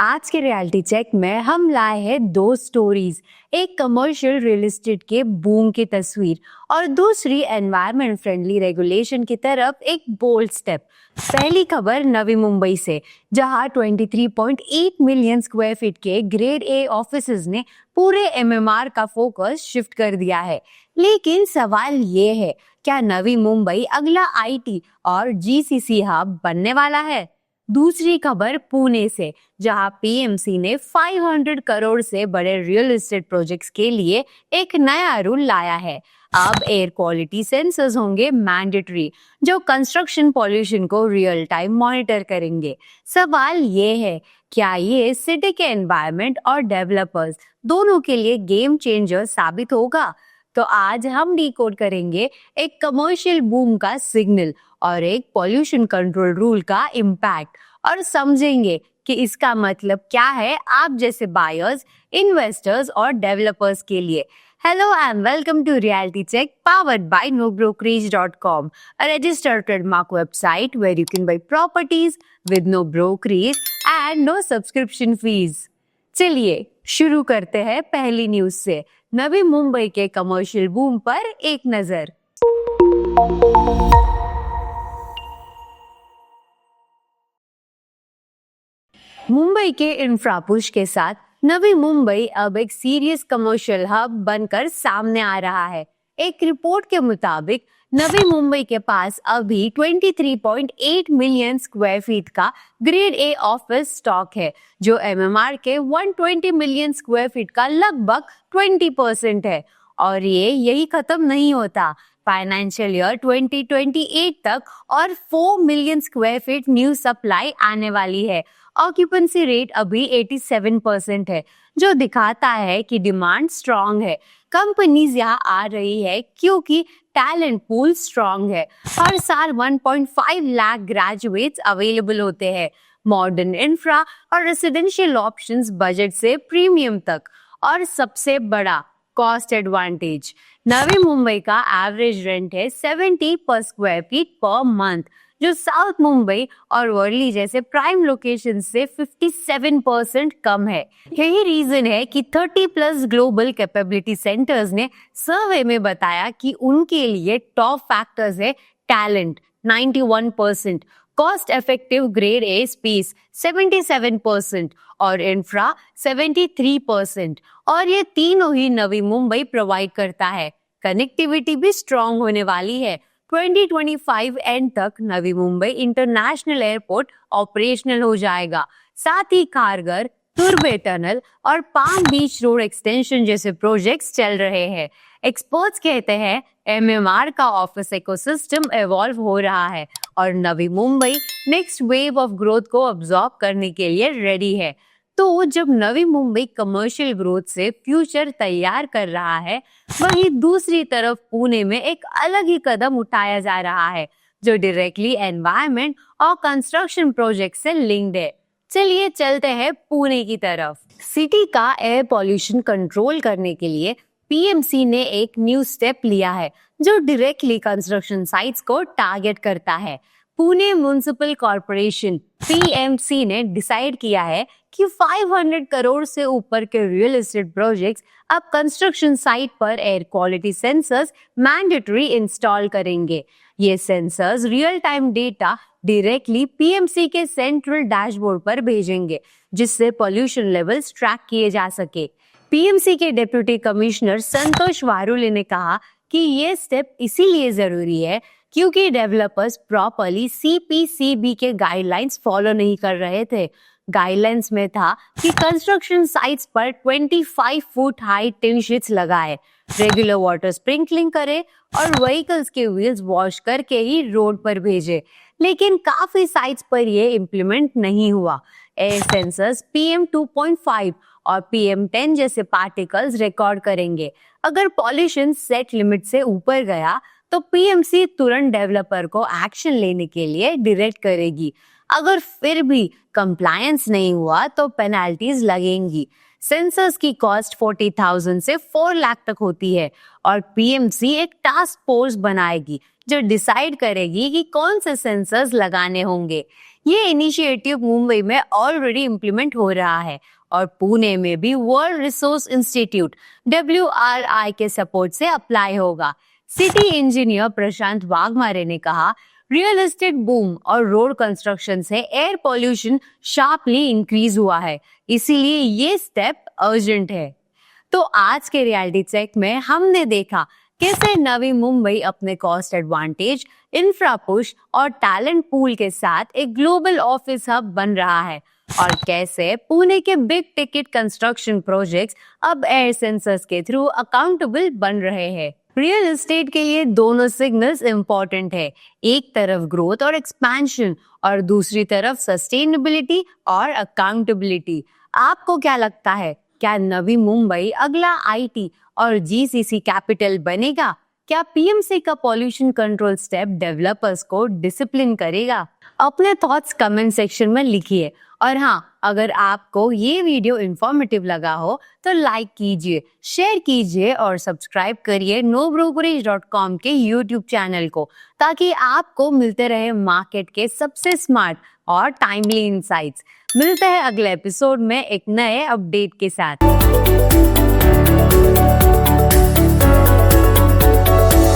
आज के reality check में हम लाए हैं दो स्टोरीज, एक कमर्शियल रियल एस्टेट के बूम की तस्वीर और दूसरी एनवायरनमेंट फ्रेंडली रेगुलेशन की तरफ एक बोल्ड स्टेप। पहली खबर नवी मुंबई से, जहां 23.8 मिलियन स्क्वायर फीट के ग्रेड ए ऑफिसेज ने पूरे एमएमआर का फोकस शिफ्ट कर दिया है। लेकिन सवाल ये है, क्या नवी मुंबई अगला आईटी और जीसीसी हब बनने वाला है? दूसरी खबर पुणे से, जहां पीएमसी ने 500 करोड़ से बड़े रियल एस्टेट प्रोजेक्ट्स के लिए एक नया रूल लाया है। अब एयर क्वालिटी सेंसर्स होंगे मैंडेटरी, जो कंस्ट्रक्शन पॉल्यूशन को रियल टाइम मॉनिटर करेंगे। सवाल ये है, क्या ये सिटी के एनवायरनमेंट और डेवलपर्स दोनों के लिए गेम चेंजर साबित होगा? तो आज हम डिकोड करेंगे एक कमर्शियल बूम का सिग्नल और एक पॉल्यूशन कंट्रोल रूल का इम्पैक्ट, और समझेंगे कि इसका मतलब क्या है आप जैसे बायर्स, इन्वेस्टर्स और डेवलपर्स के लिए। Hello and welcome to Reality Check powered by nobrokerage.com, a registered trademark website where you can buy properties with no brokerage and no subscription fees. चलिए शुरू करते हैं पहली न्यूज से, नवी मुंबई के कमर्शियल बूम पर एक नजर। मुंबई के इंफ्रा पुश के साथ नवी मुंबई अब एक सीरियस कमर्शियल हब बनकर सामने आ रहा है। एक रिपोर्ट के मुताबिक नवी मुंबई के पास अभी 23.8 मिलियन स्क्वायर फीट का ग्रेड ए ऑफिस स्टॉक है, जो एमएमआर के 120 मिलियन स्क्वायर फीट का लगभग 20% है। और ये यही खत्म नहीं होता। फाइनेंशियल ईयर 2028 तक और 4 million square feet new supply आने वाली है। ऑक्यूपेंसी रेट अभी 87% है, जो दिखाता है कि डिमांड स्ट्रांग है। कंपनीज यहाँ आ रही है क्योंकि टैलेंट पूल स्ट्रांग है। हर साल 1.5 लाख ग्रेजुएट्स अवेलेबल होते हैं। मॉडर्न इंफ्रा और रेसिडेंशियल ऑप्शंस बजट से प्रीमियम तक, और सबसे बड़ा कॉस्ट एडवांटेज। नवी मुंबई का एवरेज रेंट है 70 पर स्क्वायर फीट पर मंथ, जो साउथ मुंबई और वर्ली जैसे प्राइम लोकेशन से 57% कम है। यही रीजन है कि 30+ ग्लोबल कैपेबिलिटी सेंटर्स ने सर्वे में बताया कि उनके लिए टॉप फैक्टर्स है talent 91%, cost effective grade A space 77% और इंफ्रा 73%, और ये तीनों ही नवी मुंबई प्रोवाइड करता है। कनेक्टिविटी भी स्ट्रांग होने वाली है। 2025 एंड तक Navi Mumbai international airport operational हो जाएगा। साथ ही कारगर, तुर्बे टनल और पाम बीच रोड एक्सटेंशन जैसे प्रोजेक्ट्स चल रहे हैं। एक्सपर्ट्स कहते हैं एमएमआर का ऑफिस इकोसिस्टम इवॉल्व हो रहा है और Navi Mumbai next wave of growth को अब्सॉर्ब करने के लिए रेडी है। तो जब नवी मुंबई कमर्शियल ग्रोथ से फ्यूचर तैयार कर रहा है, वहीं दूसरी तरफ पुणे में एक अलग ही कदम उठाया जा रहा है, जो डायरेक्टली एनवायरनमेंट और कंस्ट्रक्शन प्रोजेक्ट से लिंक्ड है। चलिए चलते हैं पुणे की तरफ। सिटी का एयर पॉल्यूशन कंट्रोल करने के लिए पीएमसी ने एक न्यू स्टेप लिया है, जो डायरेक्टली कंस्ट्रक्शन साइट्स को टारगेट करता है। पुणे म्युनिसिपल कॉर्पोरेशन पीएमसी ने डिसाइड किया है कि 500 करोड़ से ऊपर के रियल एस्टेट प्रोजेक्ट्स अब कंस्ट्रक्शन साइट पर air quality sensors mandatory install करेंगे। ये sensors real time data directly PMC के सेंट्रल डैशबोर्ड पर भेजेंगे, जिससे पॉल्यूशन लेवल्स ट्रैक किए जा सके। पीएमसी के डिप्टी कमिश्नर संतोष वारुले ने कहा कि ये स्टेप इसीलिए जरूरी है क्योंकि डेवलपर्स प्रॉपर्ली सीपीसीबी के गाइडलाइंस फॉलो नहीं कर रहे थे। गाइडलाइंस में था कि कंस्ट्रक्शन साइट्स पर 25 फुट हाई टिन शीट्स लगाए, रेगुलर वाटर स्प्रिंकलिंग करे और व्हीकल्स के व्हील्स वॉश करके ही रोड पर भेजे। लेकिन काफी साइट्स पर ये इम्प्लीमेंट नहीं हुआ। एयर सेंसर्स PM 2.5 और PM 10 जैसे पार्टिकल्स रिकॉर्ड करेंगे। अगर पॉल्यूशन सेट लिमिट से ऊपर गया तो पीएमसी तुरंत डेवलपर को एक्शन लेने के लिए डायरेक्ट करेगी। अगर फिर भी कंप्लायंस नहीं हुआ तो पेनल्टीज लगेंगी। सेंसर्स की कॉस्ट 40,000 से 4 लाख तक होती है और पीएमसी एक टास्क फोर्स बनाएगी जो डिसाइड करेगी कि कौन से सेंसर्स लगाने होंगे। ये इनिशिएटिव मुंबई में ऑलरेडी इम्प्लीमेंट हो रहा है और पुणे में भी वर्ल्ड रिसोर्स इंस्टीट्यूट WRI के सपोर्ट से अप्लाई होगा। सिटी इंजीनियर प्रशांत वाघमारे ने कहा, रियल एस्टेट बूम और रोड कंस्ट्रक्शन से एयर पॉल्यूशन शार्पली इंक्रीज हुआ है, इसीलिए ये स्टेप अर्जेंट है। तो आज के रियलिटी चेक में हमने देखा कैसे नवी मुंबई अपने कॉस्ट एडवांटेज, इंफ्रा पुश और टैलेंट पूल के साथ एक ग्लोबल ऑफिस हब बन रहा है और कैसे पुणे के बिग टिकट कंस्ट्रक्शन प्रोजेक्ट्स अब एयर सेंसर्स के थ्रू अकाउंटेबल बन रहे हैं। रियल एस्टेट के ये दोनों सिग्नल्स इंपॉर्टेंट है, एक तरफ ग्रोथ और एक्सपेंशन और दूसरी तरफ सस्टेनेबिलिटी और अकाउंटेबिलिटी। आपको क्या लगता है, क्या नवी मुंबई अगला IT और GCC कैपिटल बनेगा? क्या PMC का पॉल्यूशन कंट्रोल स्टेप डेवलपर्स को डिसिप्लिन करेगा? अपने थॉट्स कमेंट सेक्शन में लिखिए और हाँ, अगर आपको ये वीडियो इंफॉर्मेटिव लगा हो तो लाइक कीजिए, शेयर कीजिए और सब्सक्राइब करिए nobrokerage.com के YouTube चैनल को, ताकि आपको मिलते रहे मार्केट के सबसे स्मार्ट और टाइमली इंसाइट्स। मिलते हैं अगले एपिसोड में एक नए अपडेट के साथ।